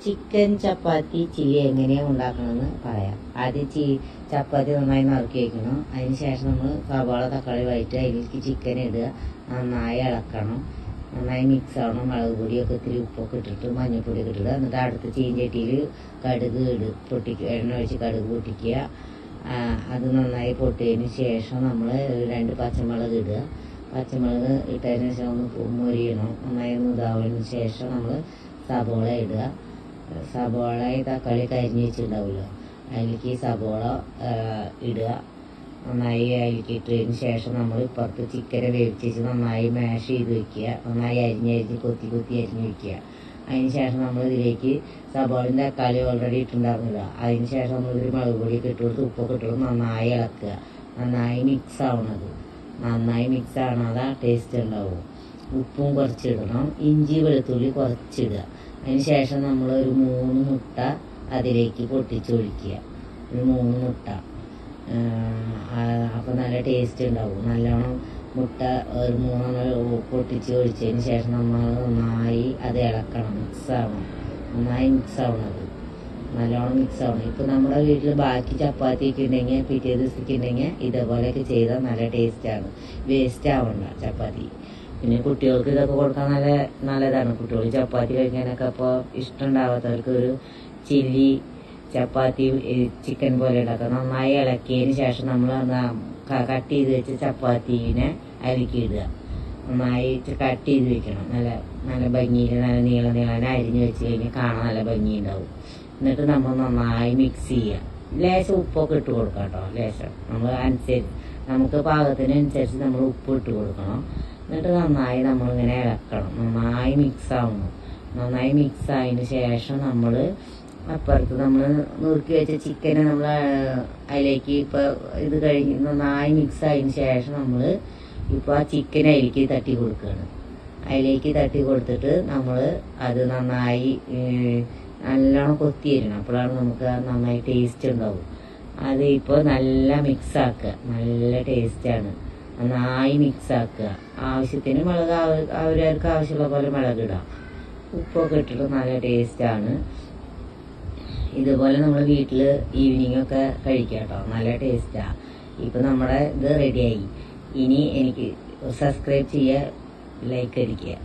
Chicken ചപ്പാത്തി chilli എങ്ങനെയാണ് ഉണ്ടാക്കണമെന്ന് പറയാം. ആദ്യം ചപ്പാത്തി നന്നായി നറുക്കി വയ്ക്കണം. അതിന് ശേഷം നമ്മൾ സവാള തക്കാളി വഴറ്റി അതിലേക്ക് ചിക്കൻ ഇടുക, നന്നായി ഇളക്കണം, നന്നായി മിക്സ് ആവണം. മുളക് പൊടിയൊക്കെ ഇത്തിരി ഉപ്പൊക്കെ ഇട്ടിട്ട് മഞ്ഞൾപ്പൊടിയൊക്കെ ഇട്ടിട്ട് എന്നിട്ട് അടുത്ത ചീഞ്ചട്ടിയിൽ കടുക് എണ്ണ ഒഴിച്ച് കടുക് പൊട്ടിക്കുക. അത് നന്നായി പൊട്ടിയതിന് ശേഷം നമ്മൾ 2 പച്ചമുളക് ഇടുക. പച്ചമുളക് ഇട്ടതിന് ശേഷം ഒന്ന് മൊരിയണം. നന്നായി ഇതാവുന്നതിന് ശേഷം നമ്മൾ സബോള ഇടുക. സബോള തക്കാളി കരിഞ്ഞ് വെച്ചിട്ടുണ്ടാവുമല്ലോ, അതിലേക്ക് സബോള ഇടുക. നന്നായി അതിലേക്ക് ഇട്ടതിന് ശേഷം നമ്മൾ ഇപ്പുറത്ത് ചിക്കനെ വേവിച്ച് നന്നായി മാഷ് ചെയ്ത് വെക്കുക. നന്നായി അരിഞ്ഞ് കൊത്തി അരിഞ്ഞ് വെക്കുക. അതിന് ശേഷം നമ്മൾ ഇതിലേക്ക് സബോളയും തക്കാളി ഓൾറെഡി ഇട്ടുണ്ടായിരുന്നില്ല. അതിന് ശേഷം നമ്മൾ ഇതിൽ മുളക് പൊടിയൊക്കെ ഇട്ട് കൊടുത്ത് ഉപ്പൊക്കെ ഇട്ട് കൊടുത്ത് നന്നായി ഇളക്കുക. നന്നായി മിക്സ് ആവണത്, നന്നായി മിക്സ് ആവണത് ടേസ്റ്റ് ഉണ്ടാവും. ഉപ്പും കുറച്ചിടണം, ഇഞ്ചി വെളുത്തുള്ളി കുറച്ചിടുക. അതിന് ശേഷം നമ്മൾ ഒരു 3 മുട്ട അതിലേക്ക് പൊട്ടിച്ചൊഴിക്കുക. ഒരു 3 മുട്ട. അപ്പോൾ നല്ല ടേസ്റ്റ് ഉണ്ടാവും. നല്ലോണം മുട്ട ഒരു 3 പൊട്ടിച്ച് ഒഴിച്ചതിന് ശേഷം നമ്മൾ നന്നായി അത് ഇളക്കണം, മിക്സ് ആവണം. നന്നായി മിക്സ് ആവണത്, നല്ലോണം മിക്സ് ആവണം. ഇപ്പം നമ്മുടെ വീട്ടിൽ ബാക്കി ചപ്പാത്തിയൊക്കെ ഉണ്ടെങ്കിൽ പിറ്റേ ദിവസത്തേക്ക് ഉണ്ടെങ്കിൽ ഇതേപോലെയൊക്കെ ചെയ്താൽ നല്ല ടേസ്റ്റാണ്. വേസ്റ്റ് ആവണ്ട ചപ്പാത്തി. പിന്നെ കുട്ടികൾക്ക് ഇതൊക്കെ കൊടുക്കാൻ നല്ലതാണ്. കുട്ടികൾ ചപ്പാത്തി കഴിക്കാനൊക്കെ അപ്പോൾ ഇഷ്ടമുണ്ടാവാത്തവർക്ക് ഒരു ചില്ലി ചപ്പാത്തി ചിക്കൻ പോലെ ഉണ്ടാക്കാം. നന്നായി ഇളക്കിയതിന് ശേഷം നമ്മൾ കട്ട് ചെയ്ത് വെച്ച് ചപ്പാത്തീനെ അതിലേക്ക് ഇടുക. നന്നായി കട്ട് ചെയ്ത് വെക്കണം. നല്ല ഭംഗിയിൽ നല്ല നീളം അരിഞ്ഞ് വെച്ച് കഴിഞ്ഞാൽ കാണാൻ നല്ല ഭംഗിയുണ്ടാവും. എന്നിട്ട് നമ്മൾ നന്നായി മിക്സ് ചെയ്യുക. ലേശം ഉപ്പൊക്കെ ഇട്ട് കൊടുക്കാം കേട്ടോ. ലേശം നമുക്ക് പാകത്തിനനുസരിച്ച് നമ്മൾ ഉപ്പ് ഇട്ട് കൊടുക്കണം. എന്നിട്ട് നന്നായി നമ്മളിങ്ങനെ ഇളക്കണം. നന്നായി മിക്സ് ആവണം. നന്നായി മിക്സ് ആയതിന് ശേഷം നമ്മൾ അപ്പുറത്ത് നമ്മൾ നുറുക്കി വെച്ച ചിക്കനെ നമ്മൾ അതിലേക്ക് ഇപ്പോൾ ഇത് കഴിഞ്ഞ് നന്നായി മിക്സ് ആയതിന് ശേഷം നമ്മൾ ഇപ്പോൾ ആ ചിക്കൻ അതിലേക്ക് തട്ടി കൊടുക്കുകയാണ്. അതിലേക്ക് തട്ടി കൊടുത്തിട്ട് നമ്മൾ അത് നന്നായി നല്ലോണം കൊത്തി തരണം. അപ്പോഴാണ് നമുക്ക് നന്നായി ടേസ്റ്റ് ഉണ്ടാവും. അത് ഇപ്പോൾ നല്ല മിക്സ് ആക്കുക, നല്ല ടേസ്റ്റാണ്. നന്നായി മിക്സ് ആക്കുക. ആവശ്യത്തിന് മുളക് അവരവർക്ക് ആവശ്യമുള്ള പോലെ മുളക് ഇടാം. ഉപ്പൊക്കെ ഇട്ടിട്ട് നല്ല ടേസ്റ്റാണ്. ഇതുപോലെ നമ്മൾ വീട്ടിൽ ഈവനിങ്ങൊക്കെ കഴിക്കാം കേട്ടോ. നല്ല ടേസ്റ്റാണ്. ഇപ്പം നമ്മുടെ ഇത് റെഡിയായി. ഇനി എനിക്ക് സബ്സ്ക്രൈബ് ചെയ്യുക, ലൈക്ക് അടിക്കുക.